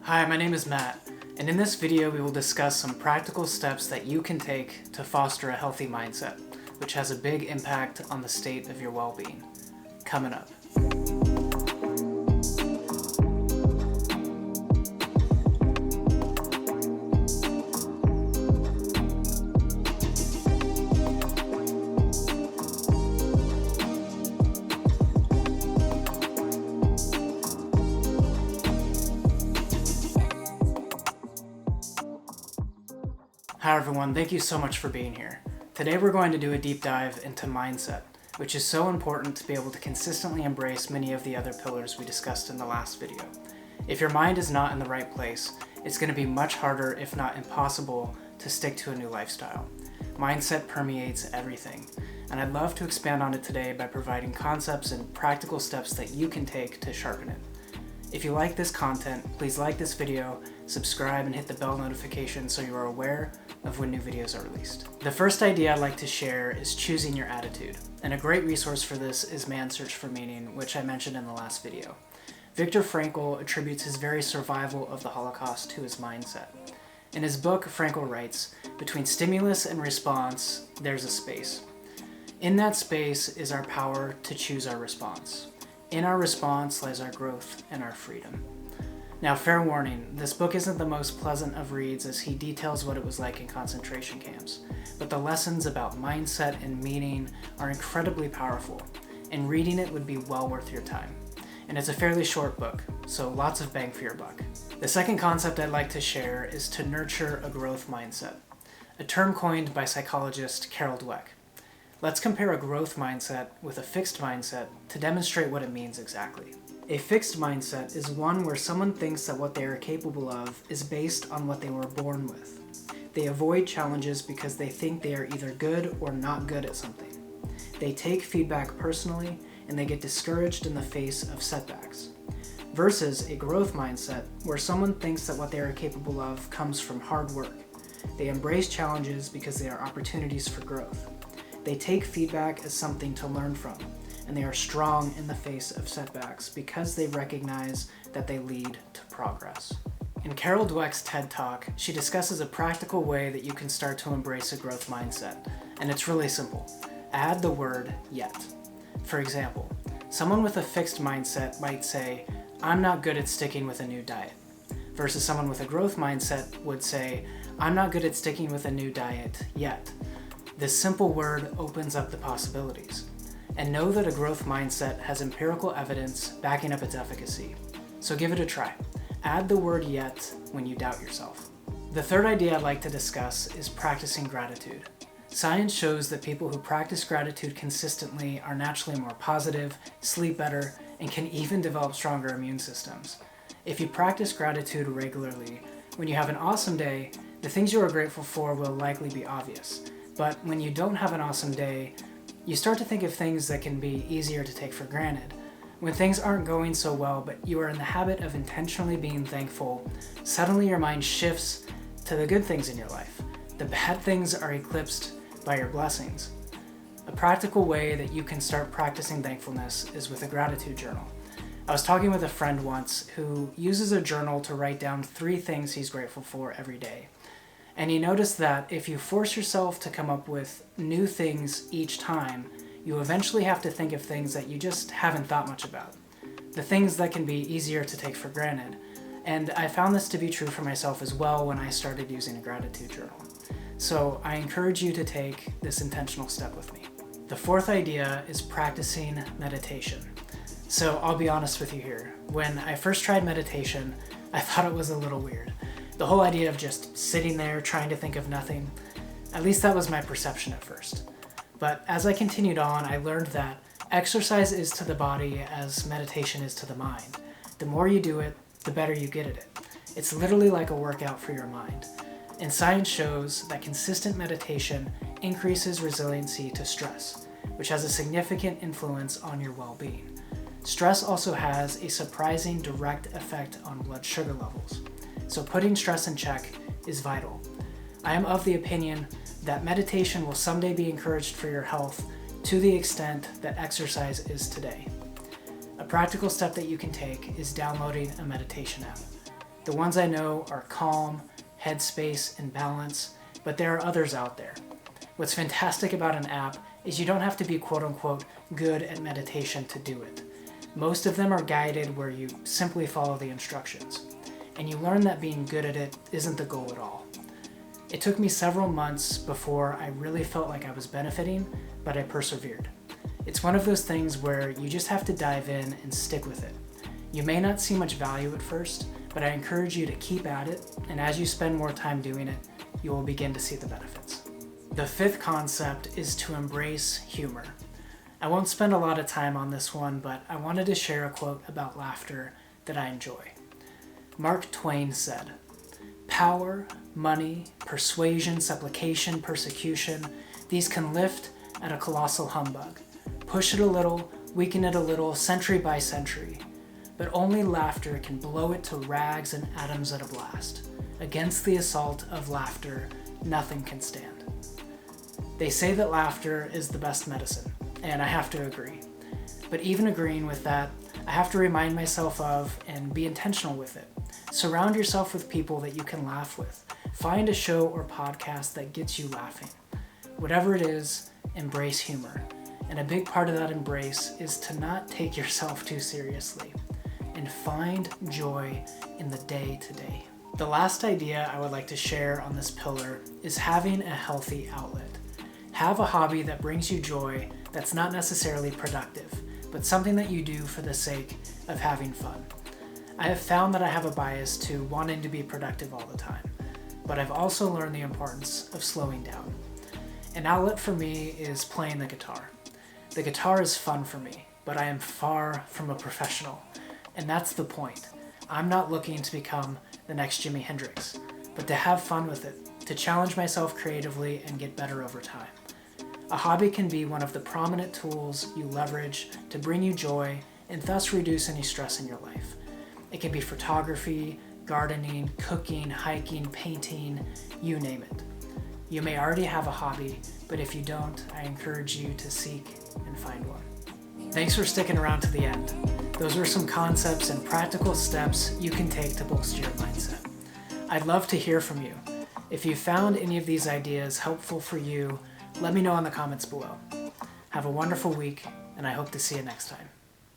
Hi, my name is Matt, and in this video we will discuss some practical steps that you can take to foster a healthy mindset, which has a big impact on the state of your well-being. Coming up. Hi everyone, thank you so much for being here. Today we're going to do a deep dive into mindset, which is so important to be able to consistently embrace many of the other pillars we discussed in the last video. If your mind is not in the right place, it's going to be much harder, if not impossible, to stick to a new lifestyle. Mindset permeates everything, and I'd love to expand on it today by providing concepts and practical steps that you can take to sharpen it. If you like this content, please like this video, subscribe, and hit the bell notification so you are aware of when new videos are released. The first idea I'd like to share is choosing your attitude, and a great resource for this is Man's Search for Meaning, which I mentioned in the last video. Viktor Frankl attributes his very survival of the Holocaust to his mindset. In his book, Frankl writes, "Between stimulus and response, there's a space. In that space is our power to choose our response. In our response lies our growth and our freedom." Now, fair warning, this book isn't the most pleasant of reads as he details what it was like in concentration camps, but the lessons about mindset and meaning are incredibly powerful, and reading it would be well worth your time. And it's a fairly short book, so lots of bang for your buck. The second concept I'd like to share is to nurture a growth mindset, a term coined by psychologist Carol Dweck. Let's compare a growth mindset with a fixed mindset to demonstrate what it means exactly. A fixed mindset is one where someone thinks that what they are capable of is based on what they were born with. They avoid challenges because they think they are either good or not good at something. They take feedback personally, and they get discouraged in the face of setbacks. Versus a growth mindset where someone thinks that what they are capable of comes from hard work. They embrace challenges because they are opportunities for growth. They take feedback as something to learn from, and they are strong in the face of setbacks because they recognize that they lead to progress. In Carol Dweck's TED Talk, she discusses a practical way that you can start to embrace a growth mindset, and it's really simple. Add the word yet. For example, someone with a fixed mindset might say, "I'm not good at sticking with a new diet," versus someone with a growth mindset would say, "I'm not good at sticking with a new diet yet." This simple word opens up the possibilities. And know that a growth mindset has empirical evidence backing up its efficacy. So give it a try. Add the word yet when you doubt yourself. The third idea I'd like to discuss is practicing gratitude. Science shows that people who practice gratitude consistently are naturally more positive, sleep better, and can even develop stronger immune systems. If you practice gratitude regularly, when you have an awesome day, the things you are grateful for will likely be obvious. But when you don't have an awesome day, you start to think of things that can be easier to take for granted. When things aren't going so well, but you are in the habit of intentionally being thankful, suddenly your mind shifts to the good things in your life. The bad things are eclipsed by your blessings. A practical way that you can start practicing thankfulness is with a gratitude journal. I was talking with a friend once who uses a journal to write down 3 things he's grateful for every day. And he noticed that if you force yourself to come up with new things each time, you eventually have to think of things that you just haven't thought much about. The things that can be easier to take for granted. And I found this to be true for myself as well when I started using a gratitude journal. So I encourage you to take this intentional step with me. The fourth idea is practicing meditation. So I'll be honest with you here. When I first tried meditation, I thought it was a little weird. The whole idea of just sitting there trying to think of nothing, at least that was my perception at first. But as I continued on, I learned that exercise is to the body as meditation is to the mind. The more you do it, the better you get at it. It's literally like a workout for your mind. And science shows that consistent meditation increases resiliency to stress, which has a significant influence on your well-being. Stress also has a surprising direct effect on blood sugar levels. So putting stress in check is vital. I am of the opinion that meditation will someday be encouraged for your health to the extent that exercise is today. A practical step that you can take is downloading a meditation app. The ones I know are Calm, Headspace, and Balance, but there are others out there. What's fantastic about an app is you don't have to be quote-unquote good at meditation to do it. Most of them are guided where you simply follow the instructions, and you learn that being good at it isn't the goal at all. It took me several months before I really felt like I was benefiting, but I persevered. It's one of those things where you just have to dive in and stick with it. You may not see much value at first, but I encourage you to keep at it, and as you spend more time doing it, you will begin to see the benefits. The fifth concept is to embrace humor. I won't spend a lot of time on this one, but I wanted to share a quote about laughter that I enjoy. Mark Twain said, "Power, money, persuasion, supplication, persecution, these can lift at a colossal humbug, push it a little, weaken it a little, century by century. But only laughter can blow it to rags and atoms at a blast. Against the assault of laughter, nothing can stand." They say that laughter is the best medicine, and I have to agree. But even agreeing with that, I have to remind myself of and be intentional with it. Surround yourself with people that you can laugh with. Find a show or podcast that gets you laughing. Whatever it is, embrace humor. And a big part of that embrace is to not take yourself too seriously and find joy in the day-to-day. The last idea I would like to share on this pillar is having a healthy outlet. Have a hobby that brings you joy that's not necessarily productive, but something that you do for the sake of having fun. I have found that I have a bias to wanting to be productive all the time, but I've also learned the importance of slowing down. An outlet for me is playing the guitar. The guitar is fun for me, but I am far from a professional, and that's the point. I'm not looking to become the next Jimi Hendrix, but to have fun with it, to challenge myself creatively and get better over time. A hobby can be one of the prominent tools you leverage to bring you joy and thus reduce any stress in your life. It can be photography, gardening, cooking, hiking, painting, you name it. You may already have a hobby, but if you don't, I encourage you to seek and find one. Thanks for sticking around to the end. Those are some concepts and practical steps you can take to bolster your mindset. I'd love to hear from you. If you found any of these ideas helpful for you, let me know in the comments below. Have a wonderful week, and I hope to see you next time.